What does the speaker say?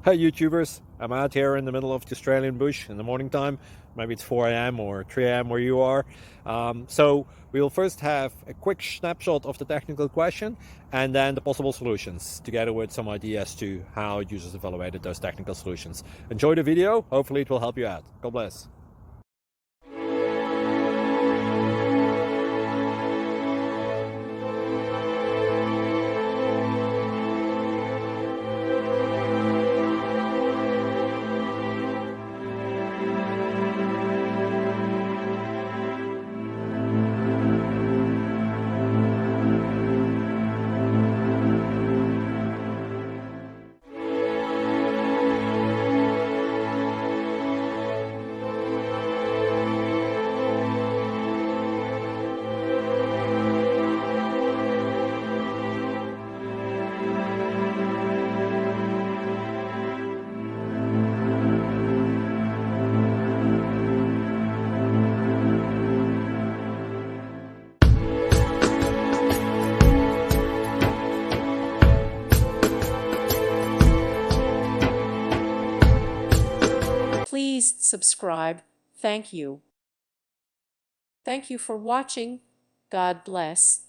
Hey YouTubers, I'm out here in the middle of the Australian bush in the morning time. Maybe it's 4 a.m. or 3 a.m. where you are. So we'll first have a quick snapshot of the technical question and then the possible solutions, together with some ideas to how users evaluated those technical solutions. Enjoy the video, hopefully it will help you out. God bless. Please subscribe. Thank you. Thank you for watching. God bless.